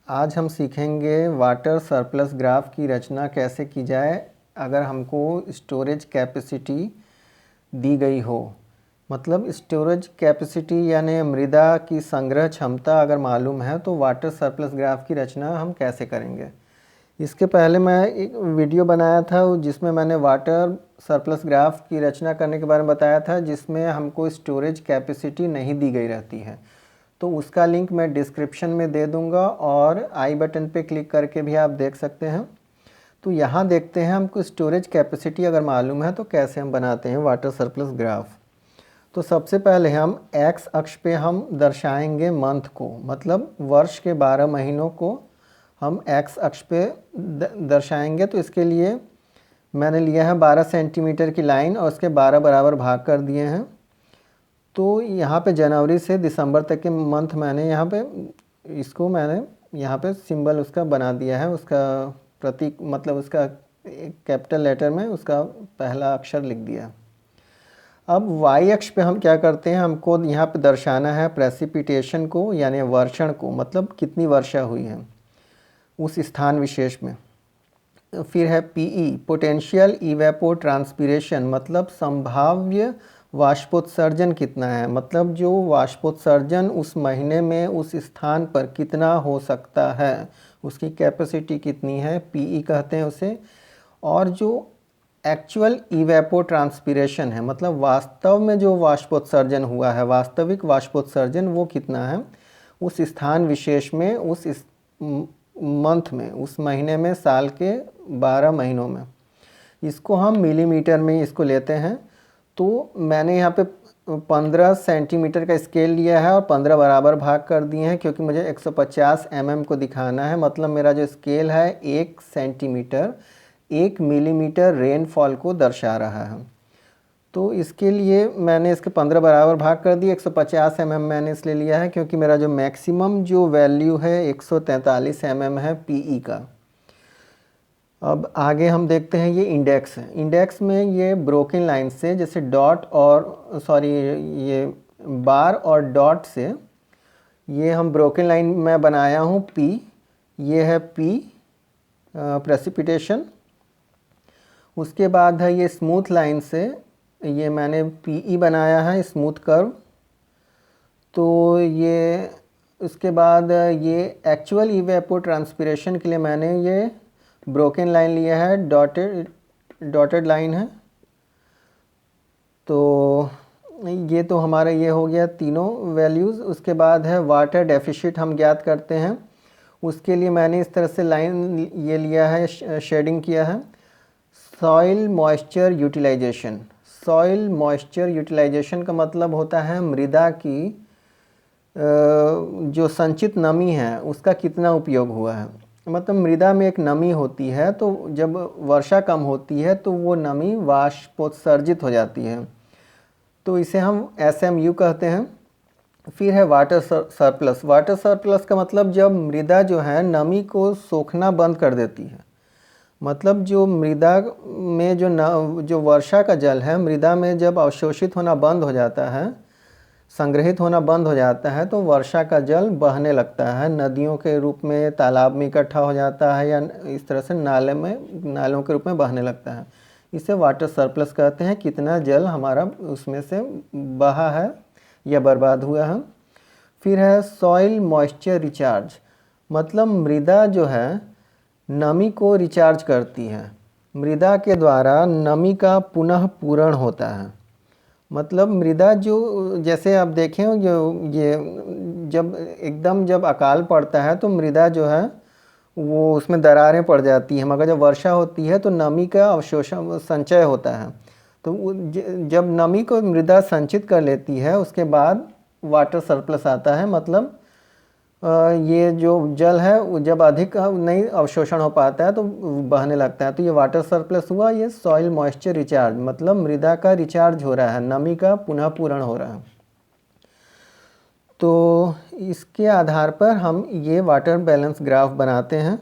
आज हम सीखेंगे वाटर सरप्लस ग्राफ की रचना कैसे की जाए अगर हमको स्टोरेज कैपेसिटी दी गई हो। मतलब स्टोरेज कैपेसिटी यानी मृदा की संग्रह क्षमता अगर मालूम है तो वाटर सरप्लस ग्राफ की रचना हम कैसे करेंगे। इसके पहले मैं एक वीडियो बनाया था जिसमें मैंने वाटर सरप्लस ग्राफ की रचना करने के बारे में बताया था, जिसमें हमको स्टोरेज कैपेसिटी नहीं दी गई रहती है। तो उसका लिंक मैं डिस्क्रिप्शन में दे दूंगा और आई बटन पे क्लिक करके भी आप देख सकते हैं। तो यहाँ देखते हैं हमको स्टोरेज कैपेसिटी अगर मालूम है तो कैसे हम बनाते हैं वाटर सरप्लस ग्राफ। तो सबसे पहले हम एक्स अक्ष पे हम दर्शाएंगे मंथ को, मतलब वर्ष के 12 महीनों को हम एक्स अक्ष पे दर्शाएंगे। तो इसके लिए मैंने लिया है 12 सेंटीमीटर की लाइन और उसके 12 बराबर भाग कर दिए हैं। तो यहाँ पे जनवरी से दिसंबर तक के मंथ मैंने यहाँ पे इसको मैंने यहाँ पे सिंबल उसका बना दिया है, उसका प्रतीक मतलब उसका कैपिटल लेटर में उसका पहला अक्षर लिख दिया। अब वाई अक्ष पे हम क्या करते हैं, हमको यहाँ पे दर्शाना है प्रेसिपिटेशन को यानी वर्षण को, मतलब कितनी वर्षा हुई है उस स्थान विशेष में। फिर है पीई पोटेंशियल इवेपो ट्रांसपिरेशन, मतलब संभाव्य वाष्पोत्सर्जन कितना है, मतलब जो वाष्पोत्सर्जन उस महीने में उस स्थान पर कितना हो सकता है, उसकी कैपेसिटी कितनी है, पीई कहते हैं उसे। और जो एक्चुअल इवेपो ट्रांसपिरेशन है, मतलब वास्तव में जो वाष्पोत्सर्जन हुआ है, वास्तविक वाष्पोत्सर्जन वो कितना है उस स्थान विशेष में, उस मंथ में, उस महीने में, साल के 12 महीनों में। इसको हम मिलीमीटर में इसको लेते हैं। तो मैंने यहाँ पे 15 सेंटीमीटर का स्केल लिया है और 15 बराबर भाग कर दिए हैं, क्योंकि मुझे 150 mm को दिखाना है। मतलब मेरा जो स्केल है 1 सेंटीमीटर 1 मिलीमीटर रेनफॉल को दर्शा रहा है। तो इसके लिए मैंने इसके 15 बराबर भाग कर दिए। 150 mm मैंने इसलिए लिया है क्योंकि मेरा जो मैक्सिमम जो वैल्यू है 143 mm है पीई का। अब आगे हम देखते हैं ये इंडेक्स है। इंडेक्स में ये ब्रोकन लाइन से, जैसे डॉट और ये बार और डॉट से, ये हम ब्रोकन लाइन में बनाया हूँ पी, ये है पी प्रेसिपिटेशन। उसके बाद है ये स्मूथ लाइन से, ये मैंने पीई बनाया है स्मूथ कर्व। तो ये उसके बाद ये एक्चुअल इवेपो ट्रांसपिरेशन के लिए मैंने ये ब्रोकन लाइन लिया है, डॉटेड लाइन है। तो ये तो हमारा ये हो गया तीनों वैल्यूज़। उसके बाद है वाटर डेफिसिट हम ज्ञात करते हैं, उसके लिए मैंने इस तरह से लाइन ये लिया है, शेडिंग किया है। Soil moisture utilisation, soil moisture utilisation का मतलब होता है मृदा की जो संचित नमी है उसका कितना उपयोग हुआ है। मतलब मृदा में एक नमी होती है, तो जब वर्षा कम होती है तो वो नमी वाष्पोत्सर्जित हो जाती है, तो इसे हम SMU कहते हैं। फिर है वाटर सरप्लस। वाटर सरप्लस का मतलब जब मृदा जो है नमी को सोखना बंद कर देती है, मतलब जो मृदा में जो वर्षा का जल है मृदा में जब अवशोषित होना बंद हो जाता है, संग्रहित होना बंद हो जाता है, तो वर्षा का जल बहने लगता है, नदियों के रूप में तालाब में इकट्ठा हो जाता है या इस तरह से नालों के रूप में बहने लगता है। इसे वाटर सरप्लस कहते हैं, कितना जल हमारा उसमें से बहा है या बर्बाद हुआ है। फिर है सॉइल मॉइस्चर रिचार्ज, मतलब मृदा जो है नमी को रिचार्ज करती है, मृदा के द्वारा नमी का पुनः पूरण होता है। मतलब मृदा जो, जैसे आप देखें जो ये जब अकाल पड़ता है तो मृदा जो है वो उसमें दरारें पड़ जाती हैं, मगर जब वर्षा होती है तो नमी का अवशोषण संचय होता है। तो जब नमी को मृदा संचित कर लेती है उसके बाद वाटर सरप्लस आता है। मतलब ये जो जल है वो जब अधिक नहीं अवशोषण हो पाता है तो बहने लगता है, तो ये वाटर सरप्लस हुआ। ये सॉइल मॉइस्चर रिचार्ज, मतलब मृदा का रिचार्ज हो रहा है, नमी का पुनः पूरण हो रहा है। तो इसके आधार पर हम ये वाटर बैलेंस ग्राफ बनाते हैं।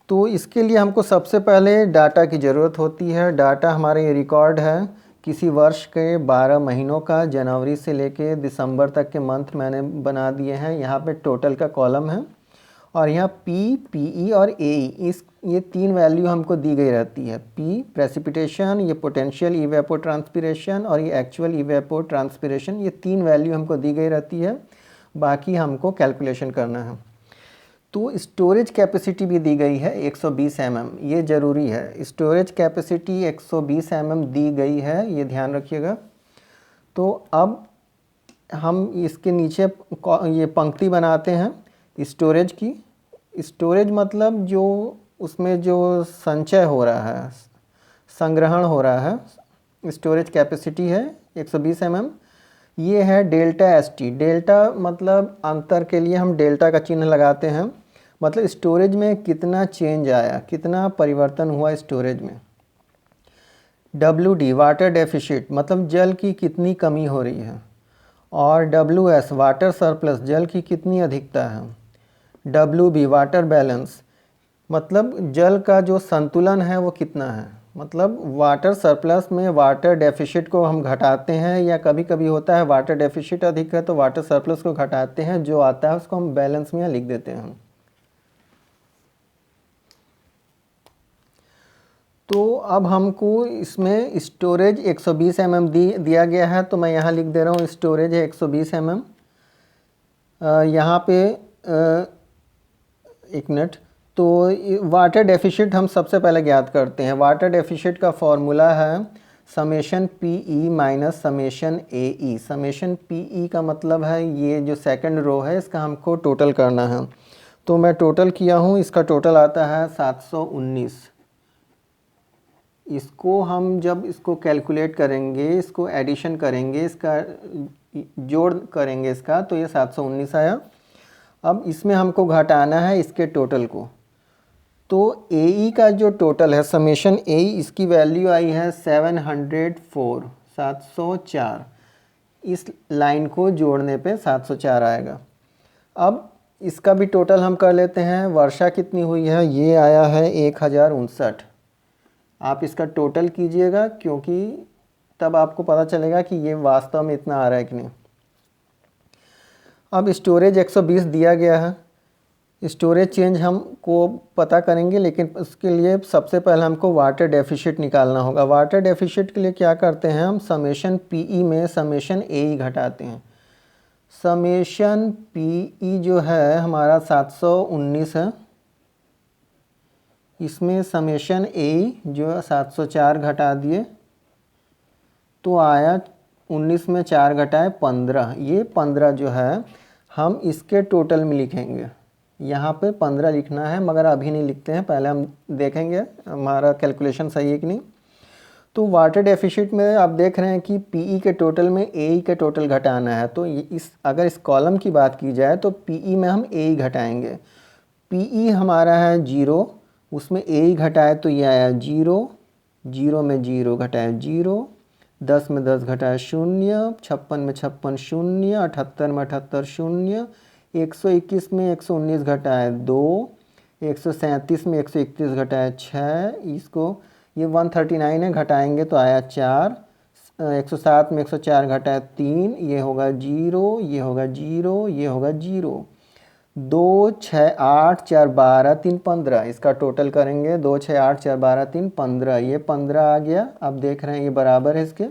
तो इसके लिए हमको सबसे पहले डाटा की ज़रूरत होती है। डाटा हमारे ये रिकॉर्ड है किसी वर्ष के 12 महीनों का, जनवरी से लेके दिसंबर तक के मंथ मैंने बना दिए हैं। यहाँ पे टोटल का कॉलम है और यहाँ P, PE और AE ये 3 वैल्यू हमको दी गई रहती है। P प्रेसिपिटेशन, ये पोटेंशियल इवेपोट्रांसपिरेशन और ये एक्चुअल इवेपोट्रांसपिरेशन, ये 3 वैल्यू हमको दी गई रहती है। बाकी हमको कैलकुलेशन करना है। तो स्टोरेज कैपेसिटी भी दी गई है 120 mm, ये ज़रूरी है। स्टोरेज कैपेसिटी 120 mm दी गई है, ये ध्यान रखिएगा। तो अब हम इसके नीचे ये पंक्ति बनाते हैं स्टोरेज की। स्टोरेज मतलब जो उसमें जो संचय हो रहा है, संग्रहण हो रहा है, स्टोरेज कैपेसिटी है 120 mm। ये है डेल्टा ST। डेल्टा मतलब अंतर के लिए हम डेल्टा का चिन्ह लगाते हैं, मतलब स्टोरेज में कितना चेंज आया, कितना परिवर्तन हुआ स्टोरेज में। WD वाटर डेफिशिट मतलब जल की कितनी कमी हो रही है, और WS वाटर सरप्लस जल की कितनी अधिकता है। WB वाटर बैलेंस मतलब जल का जो संतुलन है वो कितना है। मतलब वाटर सरप्लस में वाटर डेफिशिट को हम घटाते हैं, या कभी कभी होता है वाटर डेफिशिट अधिक है तो वाटर सरप्लस को घटाते हैं, जो आता है उसको हम बैलेंस में लिख देते हैं। तो अब हमको इसमें स्टोरेज 120 mm दिया गया है, तो मैं यहाँ लिख दे रहा हूँ स्टोरेज है 120 mm। यहाँ पे एक मिनट। तो वाटर डेफिशिट हम सबसे पहले ज्ञात करते हैं। वाटर डेफिशिट का फॉर्मूला है summation PE minus summation AE। Summation PE का मतलब है ये जो सेकंड रो है इसका हमको टोटल करना है। तो मैं टोटल किया हूँ, इसका टोटल आता है 719। इसको हम जब इसको कैलकुलेट करेंगे, इसको एडिशन करेंगे, इसका जोड़ करेंगे इसका, तो ये 719 आया। अब इसमें हमको घटाना है इसके टोटल को। तो AE का जो टोटल है समेशन AE, इसकी वैल्यू आई है 704, 704। इस लाइन को जोड़ने पे 704 आएगा। अब इसका भी टोटल हम कर लेते हैं। वर्षा कितनी हुई है, ये आया है 1059। आप इसका टोटल कीजिएगा, क्योंकि तब आपको पता चलेगा कि ये वास्तव में इतना आ रहा है कि नहीं। अब स्टोरेज 120 दिया गया है। स्टोरेज चेंज हमको पता करेंगे, लेकिन उसके लिए सबसे पहले हमको वाटर डेफिशिट निकालना होगा। वाटर डेफिशिट के लिए क्या करते हैं हम, समेशन PE में समेशन AE घटाते हैं। समेशन PE जो है हमारा 719 है, इसमें समेशन AE जो 704 घटा दिए, तो आया 19 में 4 घटाए 15। ये 15 जो है हम इसके टोटल में लिखेंगे। यहाँ पे 15 लिखना है, मगर अभी नहीं लिखते हैं, पहले हम देखेंगे हमारा कैलकुलेशन सही है कि नहीं। तो वाटर डेफिशिट में आप देख रहे हैं कि PE के टोटल में AE के टोटल घटाना है। तो अगर इस कॉलम की बात की जाए तो PE में हम AE घटाएंगे। PE हमारा है 0, उसमें AE घटाए तो ये आया 0, 0 में 0 घटाए 0, 10 में 10 घटाए 0, 56 में 56 0, 78 में 78 0, 121 में 119 घटाए 2, 137 में 131 घटाए 6, इसको ये 139 है, घटाएंगे तो आया 4, 107 में 104 घटाए 3, ये होगा 0, ये होगा 0, ये होगा 0। 2 6 8 4 12 3 15, इसका टोटल करेंगे। 2 6 8 4 12 3 15, ये 15 आ गया। अब देख रहे हैं ये बराबर है इसके।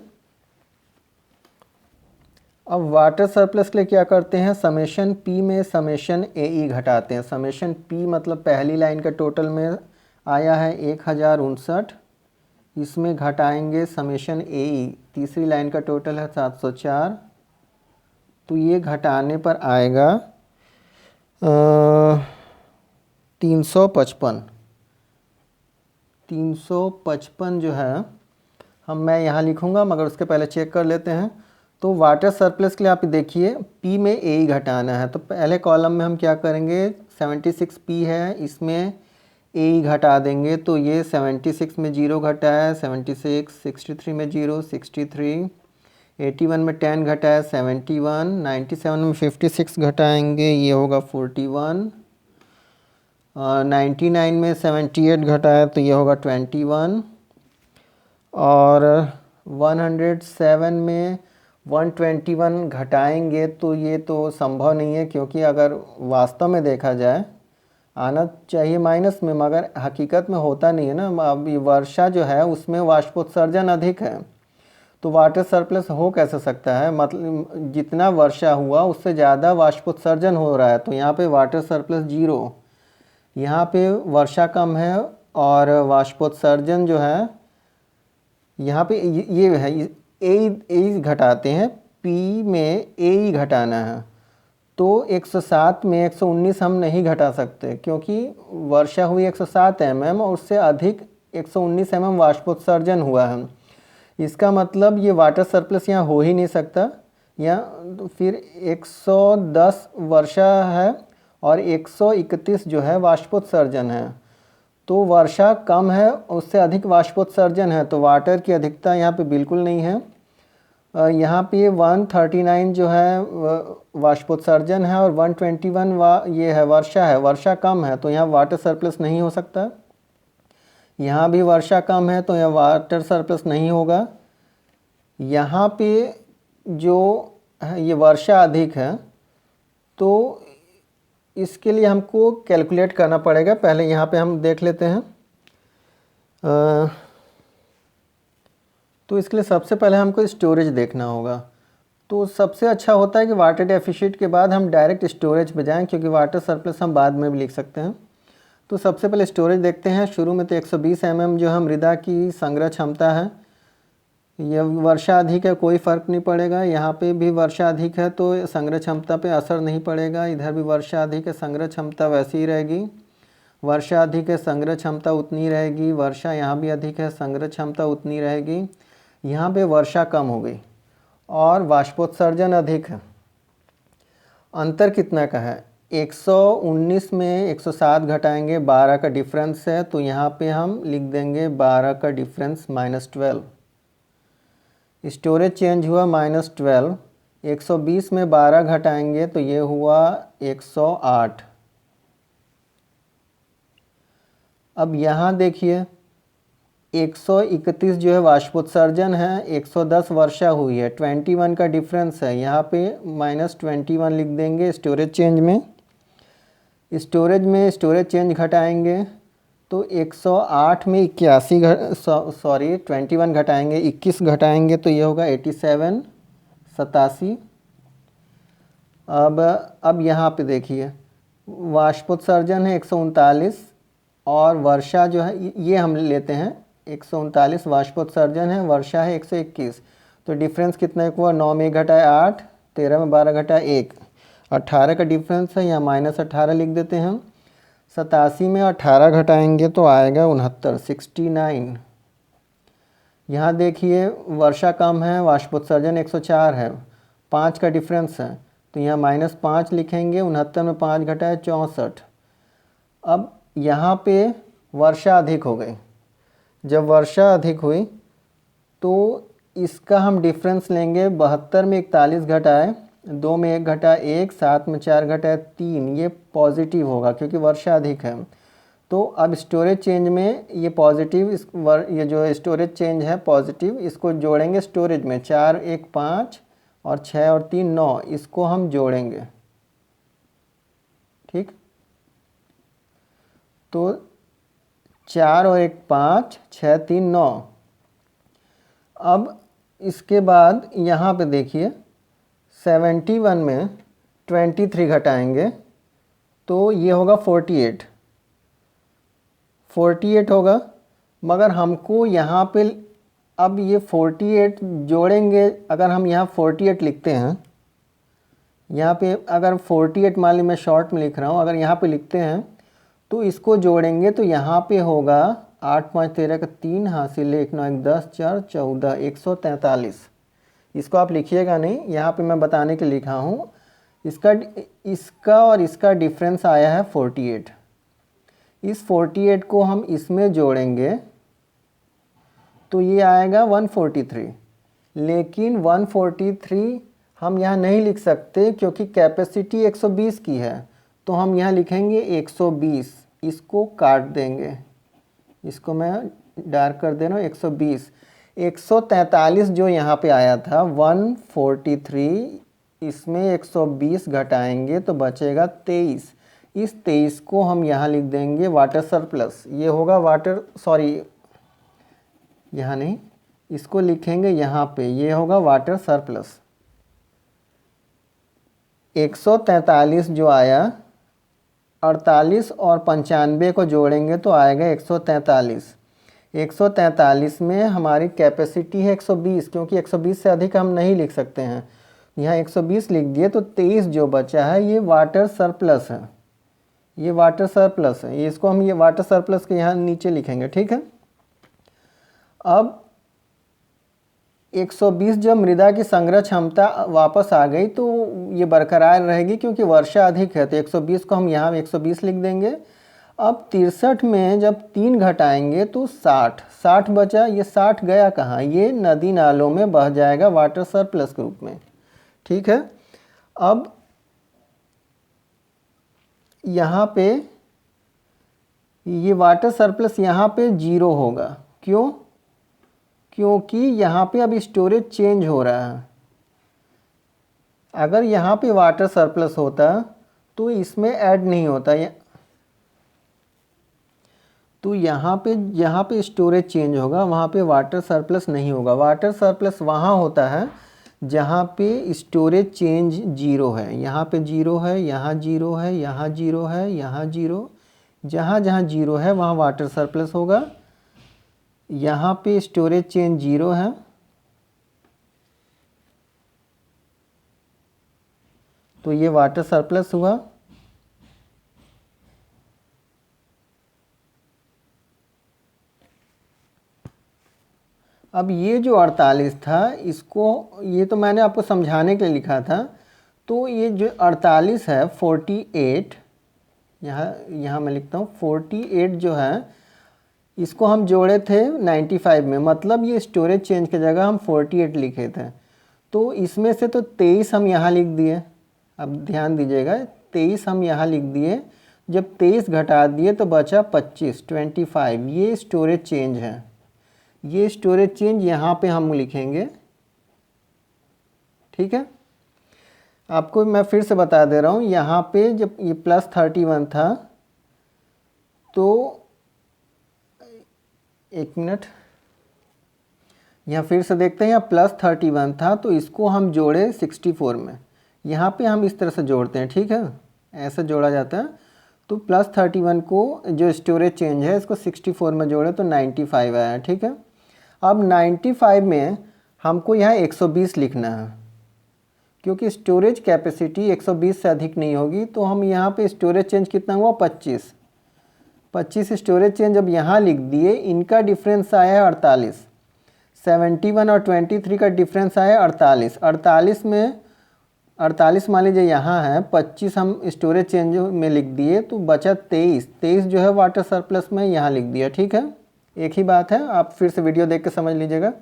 अब वाटर सरप्लस के लिए क्या करते हैं, समेशन P में समेशन AE घटाते हैं। समेशन P मतलब पहली लाइन का टोटल में आया है 1059, इसमें घटाएंगे समेशन AE, तीसरी लाइन का टोटल है 704, तो ये घटाने पर आएगा 355। 355 जो है मैं यहाँ लिखूँगा, मगर उसके पहले चेक कर लेते हैं। तो वाटर सरप्लस के लिए आप देखिए P में AE घटाना है, तो पहले कॉलम में हम क्या करेंगे, 76P है, इसमें AE घटा देंगे, तो ये 76 में 0 घटाया 76, 63 में 0 63, 81 में 10 घटाया 71, 97 में 56 घटाएंगे, ये होगा 41, 99 में 78 घटाया तो ये होगा 21, और 107 में 121 घटाएंगे तो ये तो संभव नहीं है, क्योंकि अगर वास्तव में देखा जाए आना चाहिए माइनस में, मगर हकीकत में होता नहीं है ना। अब ये वर्षा जो है उसमें वाष्पोत्सर्जन अधिक है, तो वाटर सरप्लस हो कैसे सकता है? मतलब जितना वर्षा हुआ उससे ज़्यादा वाष्पोत्सर्जन हो रहा है, तो यहाँ पे वाटर सरप्लस 0। यहाँ पे वर्षा कम है और वाष्पोत्सर्जन जो है यहाँ पे ये है, ए घटाते हैं, पी में ए घटाना है, तो 107 में 119 हम नहीं घटा सकते, क्योंकि वर्षा हुई 107 mm और उससे अधिक 119 mm वाष्पोत्सर्जन हुआ है। इसका मतलब ये वाटर सरप्लस यहाँ हो ही नहीं सकता। यहाँ तो फिर 110 वर्षा है और 131 जो है वाष्पोत्सर्जन है, तो वर्षा कम है, उससे अधिक वाष्पोत्सर्जन है, तो वाटर की अधिकता यहाँ पे बिल्कुल नहीं है। यहाँ पे 139 जो है वाष्पोत्सर्जन है और 121 ये है वर्षा है, वर्षा कम है, तो यहाँ वाटर सरप्लस नहीं हो सकता। यहाँ भी वर्षा कम है तो यहाँ वाटर सरप्लस नहीं होगा। यहाँ पे जो है ये वर्षा अधिक है, तो इसके लिए हमको कैलकुलेट करना पड़ेगा। पहले यहाँ पे हम देख लेते हैं। तो इसके लिए सबसे पहले हमको स्टोरेज देखना होगा। तो सबसे अच्छा होता है कि वाटर डेफिशिट के बाद हम डायरेक्ट स्टोरेज पे जाएं, क्योंकि वाटर सरप्लस हम बाद में भी लिख सकते हैं। तो सबसे पहले स्टोरेज देखते हैं। शुरू में तो 120 mm जो है मृदा की संग्रह क्षमता है। यह वर्षा अधिक है, कोई फ़र्क नहीं पड़ेगा। यहाँ पे भी वर्षा अधिक है तो संग्रह क्षमता पे असर नहीं पड़ेगा। इधर भी वर्षा अधिक है, संग्रह क्षमता वैसी ही रहेगी। वर्षा अधिक है, संग्रह क्षमता उतनी रहेगी। वर्षा यहाँ भी अधिक है, संग्रह क्षमता उतनी रहेगी। यहाँ पे वर्षा कम हो गई और वाष्पोत्सर्जन अधिक है। अंतर कितना का है? 119 में 107 घटाएंगे, 12 का डिफरेंस है, तो यहाँ पे हम लिख देंगे 12 का डिफरेंस -12। स्टोरेज चेंज हुआ -12। 120 में 12 घटाएंगे तो ये हुआ 108। अब यहाँ देखिए 131 जो है वाष्पोत्सर्जन है, 110 वर्षा हुई है, 21 का डिफरेंस है, यहाँ पे -21 लिख देंगे। स्टोरेज चेंज में स्टोरेज चेंज घटाएंगे तो 108 में 21 घटाएंगे, 21 घटाएंगे तो ये होगा 87, 87। अब यहाँ पे देखिए वाष्पोत्सर्जन है 139 और वर्षा जो है ये हम लेते हैं 139 वाष्पोत्सर्जन है, वर्षा है 121, तो डिफरेंस कितना हुआ? 9 में घटाए 8, 13 में 12 घटाए 1, 18 का डिफरेंस है, यहाँ -18 लिख देते हैं हम। 87 में 18 घटाएंगे तो आएगा 69, 69। यहाँ देखिए वर्षा कम है, वाष्पोत्सर्जन 104 है, 5 का डिफरेंस है, तो यहाँ -5 लिखेंगे। 69 में 5 घटाए 64। अब यहाँ पे वर्षा अधिक हो गई। जब वर्षा अधिक हुई तो इसका हम डिफरेंस लेंगे। 72 में 41 घटाए, 2 में 1 घटा 1, 7 में 4 घटाए 3, ये पॉजिटिव होगा क्योंकि वर्षा अधिक है। तो अब स्टोरेज चेंज में ये पॉजिटिव, ये जो स्टोरेज चेंज है पॉजिटिव, इसको जोड़ेंगे स्टोरेज में। 4 1 5 और 6 और 3 9, इसको हम जोड़ेंगे। ठीक, तो 4 और 1 5, 6 3 9। अब इसके बाद यहाँ पे देखिए 71 में 23 घटाएंगे तो ये होगा 48 होगा। मगर हमको यहाँ पे अब ये 48 जोड़ेंगे। अगर हम यहाँ 48 लिखते हैं, यहाँ पे अगर 48 मान ली मैं शॉर्ट में लिख रहा हूँ, अगर यहाँ पे लिखते हैं तो इसको जोड़ेंगे तो यहाँ पे होगा 8 5 13 का 3 हासिल 1 9 1 10 4 14, 143। इसको आप लिखिएगा नहीं, यहाँ पे मैं बताने के लिए लिखा हूँ। इसका और इसका डिफरेंस आया है 48। इस 48 को हम इसमें जोड़ेंगे तो ये आएगा 143। लेकिन 143 हम यहाँ नहीं लिख सकते क्योंकि कैपेसिटी 120 की है, तो हम यहाँ लिखेंगे 120। इसको काट देंगे, इसको मैं डार्क कर दे रहा हूँ। 120, 143 जो यहाँ पे आया था 143, इसमें 120 घटाएंगे तो बचेगा 23। इस 23 को हम यहाँ लिख देंगे वाटर सरप्लस। ये होगा वाटर, सॉरी यहाँ नहीं, इसको लिखेंगे यहाँ पे, ये होगा वाटर सरप्लस। 143 जो आया, 48 और 95 को जोड़ेंगे तो आएगा 143। 143 में हमारी कैपेसिटी है 120, क्योंकि 120 से अधिक हम नहीं लिख सकते हैं। यहाँ 120 लिख दिए तो 23 जो बचा है ये वाटर सरप्लस है, ये वाटर सरप्लस है। ये इसको हम ये वाटर सरप्लस के यहाँ नीचे लिखेंगे, ठीक है। अब 120 जब मृदा की संग्रह क्षमता वापस आ गई तो ये बरकरार रहेगी, क्योंकि वर्षा अधिक है। तो 120 को हम यहाँ 120 लिख देंगे। अब 63 में जब 3 घटाएंगे तो 60 बचा। ये 60 गया कहाँ? ये नदी नालों में बह जाएगा वाटर सरप्लस के रूप में, ठीक है। अब यहाँ पे ये वाटर सरप्लस यहाँ पे 0 होगा। क्यों? क्योंकि यहाँ पे अब स्टोरेज चेंज हो रहा है। अगर यहाँ पे वाटर सरप्लस होता तो इसमें ऐड नहीं होता, तो यहाँ पे स्टोरेज चेंज होगा, वहाँ पे वाटर सरप्लस नहीं होगा। वाटर सरप्लस वहाँ होता है जहाँ पे स्टोरेज चेंज 0 है। यहाँ पे 0 है, यहाँ 0 है, यहाँ 0 है, यहाँ 0, जहाँ जहाँ 0 है वहाँ वाटर सरप्लस होगा। यहाँ पे स्टोरेज चेंज 0 है, तो ये वाटर सरप्लस हुआ। अब ये जो 48 था, इसको, ये तो मैंने आपको समझाने के लिए लिखा था। तो ये जो 48 है 48, यहाँ मैं लिखता हूँ 48 जो है, इसको हम जोड़े थे 95 में, मतलब ये स्टोरेज चेंज की जगह हम 48 लिखे थे। तो इसमें से तो 23 हम यहाँ लिख दिए। अब ध्यान दीजिएगा, 23 हम यहाँ लिख दिए। जब 23 घटा दिए तो बचा 25, ये स्टोरेज चेंज है। ये स्टोरेज चेंज यहाँ पे हम लिखेंगे, ठीक है। आपको मैं फिर से बता दे रहा हूँ, यहाँ पे जब ये +31 था तो एक मिनट, यहाँ फिर से देखते हैं। यहाँ +31 था तो इसको हम जोड़े 64 में। यहाँ पे हम इस तरह से जोड़ते हैं, ठीक है, ऐसे जोड़ा जाता है। तो +31 को जो स्टोरेज चेंज है इसको 64 में जोड़े तो 95 आया, ठीक है। अब 95 में हमको यहाँ 120 लिखना है, क्योंकि स्टोरेज कैपेसिटी 120 से अधिक नहीं होगी। तो हम यहाँ पे स्टोरेज चेंज कितना हुआ? 25 स्टोरेज चेंज अब यहाँ लिख दिए। इनका डिफरेंस आया है 48, 71 और 23 का डिफरेंस आया 48। 48 में 48 मान लीजिए यहाँ है, 25 हम स्टोरेज चेंज में लिख दिए तो बचा 23 जो है वाटर सरप्लस में यहाँ लिख दिया, ठीक है। एक ही बात है, आप फिर से वीडियो देख के समझ लीजिएगा।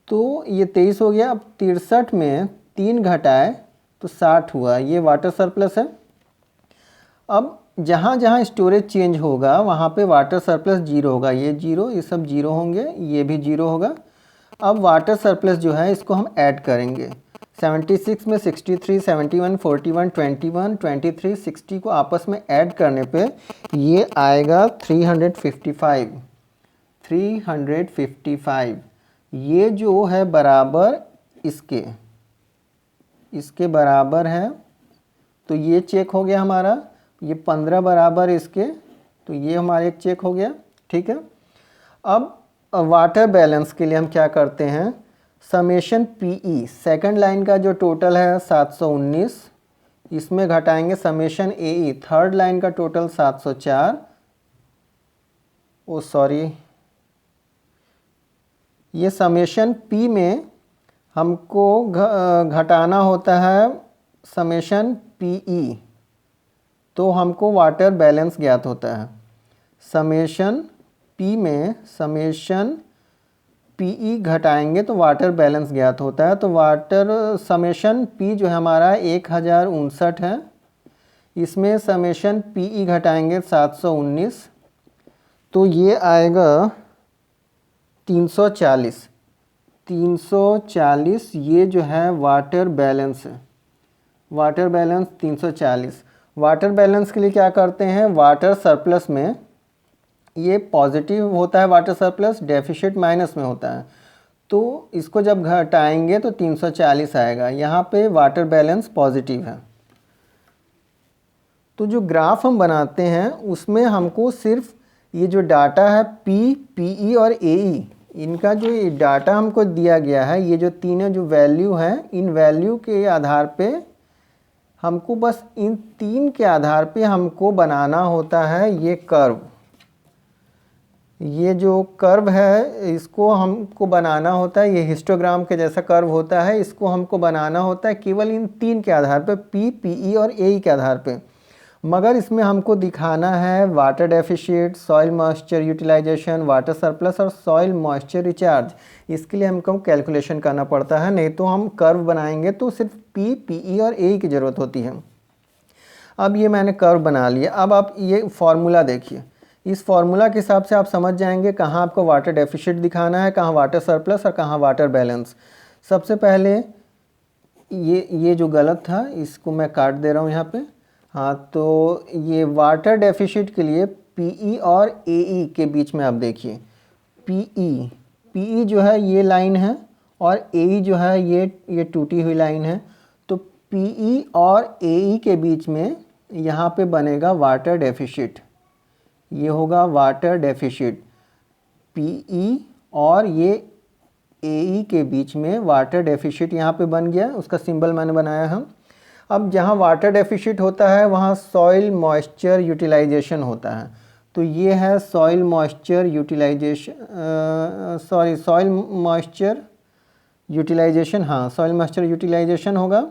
तो ये 23 हो गया। अब 63 में 3 घटाए तो 60 हुआ, ये वाटर सरप्लस है। अब जहाँ जहाँ स्टोरेज चेंज होगा वहाँ पे वाटर सरप्लस 0 होगा। ये 0, ये सब 0 होंगे, ये भी 0 होगा। अब वाटर सरप्लस जो है इसको हम ऐड करेंगे। 76 में 63, 71, 41, 21, 23, 60 को आपस में ऐड करने पे ये आएगा 355। ये जो है बराबर इसके बराबर है। तो ये चेक हो गया हमारा, ये 15 बराबर इसके, तो ये हमारा एक चेक हो गया, ठीक है। अब वाटर बैलेंस के लिए हम क्या करते हैं, समेशन PE सेकंड लाइन का जो टोटल है 719, इसमें घटाएंगे समेशन AE थर्ड लाइन का टोटल 704। ओ सॉरी, ये समेशन P में हमको घटाना होता है समेशन PE, तो हमको वाटर बैलेंस ज्ञात होता है। समेशन P में समेशन PE घटाएंगे तो वाटर बैलेंस ज्ञात होता है। तो वाटर समेशन P जो है हमारा 1059 है, इसमें समेशन PE घटाएंगे 719, तो ये आएगा 340। ये जो है वाटर बैलेंस है, वाटर बैलेंस 340। वाटर बैलेंस के लिए क्या करते हैं, वाटर सरप्लस में ये पॉजिटिव होता है, वाटर सरप्लस डेफिशिट माइनस में होता है, तो इसको जब घटाएंगे तो 340 आएगा। यहाँ पे वाटर बैलेंस पॉजिटिव है। तो जो ग्राफ हम बनाते हैं उसमें हमको सिर्फ ये जो डाटा है पी, पीई और एई, इनका जो ये डाटा हमको दिया गया है, ये जो तीनों जो वैल्यू हैं, इन वैल्यू के आधार पे हमको बस इन तीन के आधार पे हमको बनाना होता है ये कर्व। ये जो कर्व है इसको हमको बनाना होता है, ये हिस्टोग्राम के जैसा कर्व होता है, इसको हमको बनाना होता है केवल इन तीन के आधार पे, पी, पीई और एई के आधार पे। मगर इसमें हमको दिखाना है water deficit, soil moisture utilisation, water surplus और सॉइल मॉइस्चर रिचार्ज। इसके लिए हमको कैलकुलेशन करना पड़ता है, नहीं तो हम कर्व बनाएंगे तो सिर्फ पी, पीई और एई की ज़रूरत होती है। अब ये मैंने कर्व बना लिया। अब आप ये फार्मूला देखिए, इस फार्मूला के हिसाब से आप समझ जाएंगे कहाँ आपको वाटर डेफिशिट दिखाना है, कहाँ वाटर सरप्लस और कहाँ वाटर बैलेंस। सबसे पहले ये जो गलत था इसको मैं काट दे रहा हूँ यहाँ पे। हाँ, तो ये वाटर डेफिशिट के लिए पीई और एई के बीच में आप देखिए, पीई जो है ये लाइन है और एई जो है ये टूटी हुई लाइन है। तो पीई और एई के बीच में यहाँ पे बनेगा वाटर डेफिशिट, ये होगा वाटर डेफिशिट। पीई और ये एई के बीच में वाटर डेफिशिट यहाँ पे बन गया, उसका सिंबल मैंने बनाया है। अब जहाँ वाटर डेफिशिट होता है वहाँ सॉइल मॉइस्चर यूटिलाइजेशन होता है। तो ये है soil moisture utilisation, soil moisture utilisation, हाँ सॉइल मॉइस्चर यूटिलाइजेशन होगा।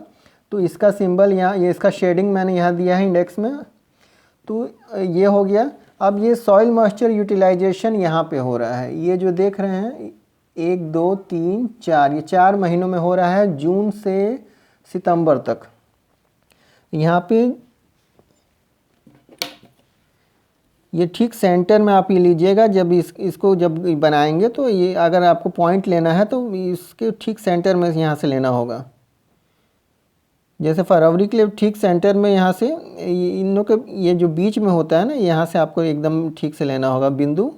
तो इसका सिंबल यहाँ, ये इसका शेडिंग मैंने यहाँ दिया है इंडेक्स में, तो ये हो गया। अब ये सॉइल मॉइस्चर यूटिलाइजेशन यहाँ पे हो रहा है, ये जो देख रहे हैं 1 2 3 4, ये 4 महीनों में हो रहा है, जून से सितंबर तक। यहाँ पे ये ठीक सेंटर में आप ये लीजिएगा, जब इसको जब बनाएंगे तो ये अगर आपको पॉइंट लेना है तो इसके ठीक सेंटर में यहाँ से लेना होगा। जैसे फरवरी के लिए ठीक सेंटर में यहाँ से इन लोग के ये जो बीच में होता है ना, यहाँ से आपको एकदम ठीक से लेना होगा बिंदु।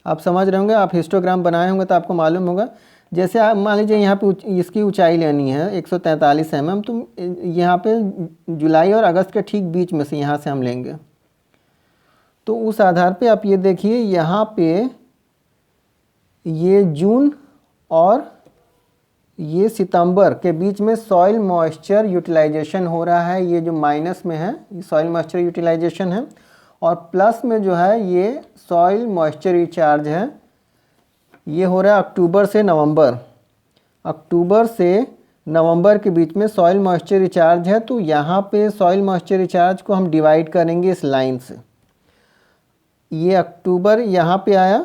आप समझ रहे होंगे, आप हिस्टोग्राम बनाए होंगे तो आपको मालूम होगा। जैसे आप मान लीजिए यहाँ पे इसकी ऊंचाई लेनी है 143 mm, तो यहाँ पे जुलाई और अगस्त के ठीक बीच में से यहाँ से हम लेंगे। तो उस आधार पे आप ये देखिए, यहाँ पे ये जून और ये सितंबर के बीच में सॉइल मॉइस्चर यूटिलाइजेशन हो रहा है। ये जो माइनस में है ये सॉइल मॉइस्चर यूटिलाइजेशन है, और प्लस में जो है ये सॉइल मॉइस्चर रिचार्ज है। ये हो रहा है अक्टूबर से नवंबर, अक्टूबर से नवंबर के बीच में सॉइल मॉइस्चर रिचार्ज है। तो यहाँ पे सॉइल मॉइस्चर रिचार्ज को हम डिवाइड करेंगे इस लाइन से। ये अक्टूबर यहाँ पे आया,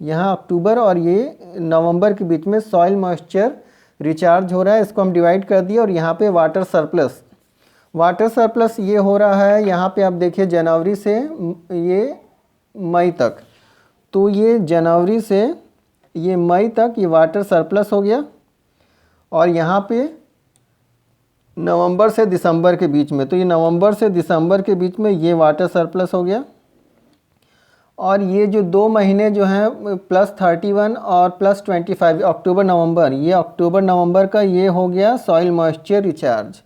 यहाँ अक्टूबर और ये नवंबर के बीच में सॉइल मॉइस्चर रिचार्ज हो रहा है, इसको हम डिवाइड कर दिए। और यहाँ पे वाटर सरप्लस, वाटर सरप्लस ये हो रहा है यहाँ पे आप देखिए जनवरी से ये मई तक। तो ये जनवरी से ये मई तक ये वाटर सरप्लस हो गया, और यहाँ पे नवंबर से दिसंबर के बीच में, तो ये नवंबर से दिसंबर के बीच में ये वाटर सरप्लस हो गया। और ये जो 2 महीने जो हैं +31 और +25 अक्टूबर नवंबर, ये अक्टूबर नवंबर का ये हो गया सॉइल मॉइस्चर रिचार्ज।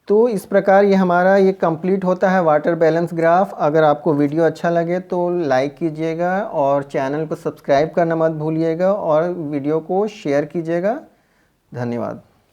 तो इस प्रकार ये हमारा ये कंप्लीट होता है वाटर बैलेंस ग्राफ। अगर आपको वीडियो अच्छा लगे तो लाइक कीजिएगा और चैनल को सब्सक्राइब करना मत भूलिएगा और वीडियो को शेयर कीजिएगा। धन्यवाद।